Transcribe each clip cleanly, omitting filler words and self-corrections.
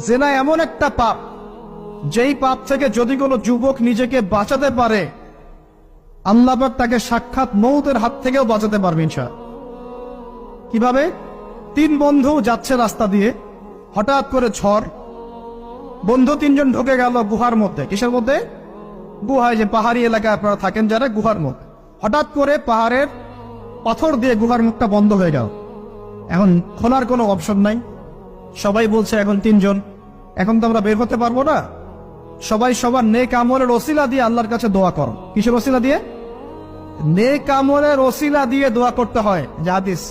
জেনা এমন একটা পাপ, যেই পাপ থেকে যদি কোনো যুবক নিজেকে বাঁচাতে পারে, আল্লাহ পাক তাকে সাক্ষাৎ মৌতের হাত থেকেও বাঁচাতে পারবে ইনশাআল্লাহ। কিভাবে? 3 বন্ধু যাচ্ছে রাস্তা দিয়ে, হঠাৎ করে ঝড়, বন্ধু 3 জন ঢুকে গেল গুহার মধ্যে। কিসের মধ্যে? গুহায়, যে পাহাড়ি এলাকায় আপনারা থাকেন যারা, গুহার মধ্যে। হঠাৎ করে পাহাড়ের পাথর দিয়ে গুহার মুখটা বন্ধ হয়ে গেল। এখন খোলার কোনো অপশন নাই। সবাই বলছে এখন 3 জন, এখন তো আমরা বের হতে পারবো না। সবাই সবার নেক আমলের ওসিলা দিয়ে আল্লাহর কাছে দোয়া করো। কিসের ওসিলা দিয়ে? নেক আমলের ওসিলা দিয়ে দোয়া করতে হয়। হাদিস।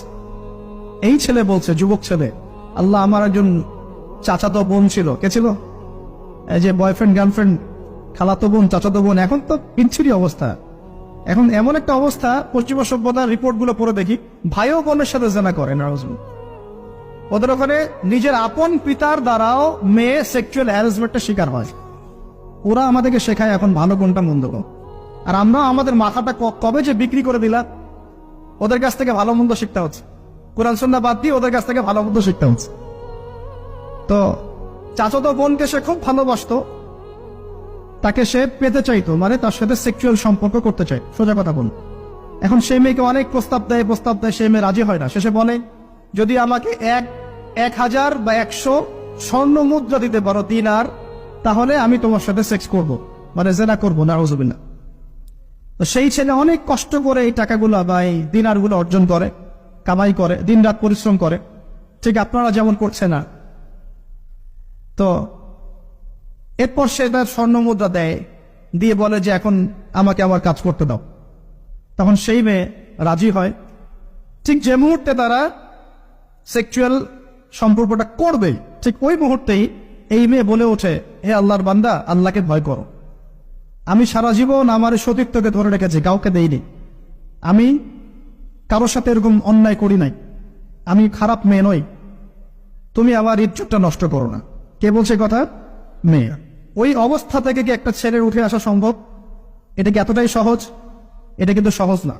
এই ছেলে বলছে, যুবক ছেলে, আল্লাহ, আমার একজন চাচাতো বোন ছিল। কে ছিল? এই যে বয়ফ্রেন্ড গার্লফ্রেন্ড, খালাতো বোন, চাচাতো বোন। এখন তো বিচ্ছিরি অবস্থা। এখন এমন একটা অবস্থা, পশ্চিমা সভ্যতার রিপোর্ট গুলো পড়ে দেখি, ভাইও বোনের সাথে জেনা করে। ওদের ওখানে নিজের আপন পিতার দ্বারাও মেয়ে সেক্সুয়াল হ্যারাসমেন্টের শিকার হয়। ওরা আমাদেরকে শেখায় এখন ভালো কোনটা মন্দ কোন। আর আমরা আমাদের মাথাটা কবে যে বিক্রি করে দিলাম, ওদের কাছ থেকে ভালো মন্দ শিখতে হচ্ছে। কোরআন সুন্নাহ বাদ দিয়ে ওদের কাছ থেকে ভালো মন্দ শিখতে হচ্ছে। তো চাচাতো বোনকে সে খুব ভালোবাসতো, তাকে সে পেতে চাইতো, মানে তার সাথে সেক্সুয়াল সম্পর্ক করতে চাই, সোজা কথা বল। এখন সেই মেয়েকে অনেক প্রস্তাব দেয়, সেই মেয়ে রাজি হয় না। শেষে বলে, যদি আমাকে 1000 বা 100 স্বর্ণ মুদ্রা দিতে পারো, দিনার, তাহলে আমি তোমার সাথে সেক্স করব, মানে জেনা করবো। নাউজুবিল্লাহ। তো সেই ছেলে অনেক কষ্ট করে এই টাকাগুলো বা এই দিনারগুলো অর্জন করে, কামাই করে, দিনরাত পরিশ্রম করে, ঠিক আপনারা যেমন করছে না। তো এরপর সে তার স্বর্ণ মুদ্রা দেয়, দিয়ে বলে যে এখন আমাকে আমার কাজ করতে দাও। তখন সেই মেয়ে রাজি হয়। ঠিক যে মুহূর্তে তারা সেক্সুয়াল সম্পর্কটা করবে, ঠিক ওই মুহূর্তেই এই মেয়ে বলে ওঠে, হে আল্লাহর বান্দা, আল্লাহকে ভয় করো। আমি সারা জীবন আমার সতীত্বকে ধরে রেখেছি, কাউকে দেইনি। আমি কারোর সাথে এরকম অন্যায় করি নাই। আমি খারাপ মেয়ে নই। তুমি আমার ইজ্জতটা নষ্ট করো না। কে বলছে কথা? মেয়ে। ওই অবস্থা থেকে কি একটা ছেলের উঠে আসা সম্ভব? এটা কি এতটাই সহজ? এটা কিন্তু সহজ না।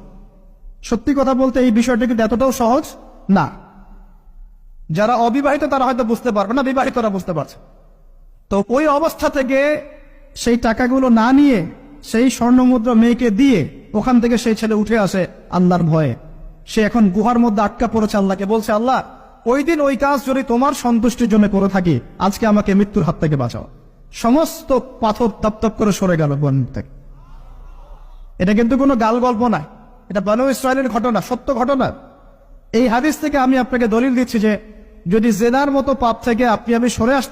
সত্যি কথা বলতে এই বিষয়টা কিন্তু এতটাও সহজ না। যারা অবিবাহিত তারা হয়তো বুঝতে পারবে না, বিবাহিতরা বুঝতে পারছে। তো ওই অবস্থা থেকে সেই টাকাগুলো না নিয়ে সেই স্বর্ণ মুদ্রা মেয়েকে দিয়ে ওখান থেকে সেই ছেলে উঠে আসে আল্লাহর ভয়ে। সে এখন গুহার মধ্যে আটকা পড়েছে, আল্লাহকে বলছে, আল্লাহ, ওই দিন ওই কাজ যদি তোমার সন্তুষ্টির জন্য করে থাকি, আজকে আমাকে মৃত্যুর হাত থেকে বাঁচাও। সমস্ত পাথর তপ করে সরে গেল বন থেকে। এটা কিন্তু কোনো গাল গল্প না, এটা বনু ইসরায়েলের ঘটনা, সত্য ঘটনা। এই হাদিস থেকে আমি আপনাকে দলিল দিচ্ছি যে যদি জেনার মতো পাপ থেকে আপনি আমি সরে আসতে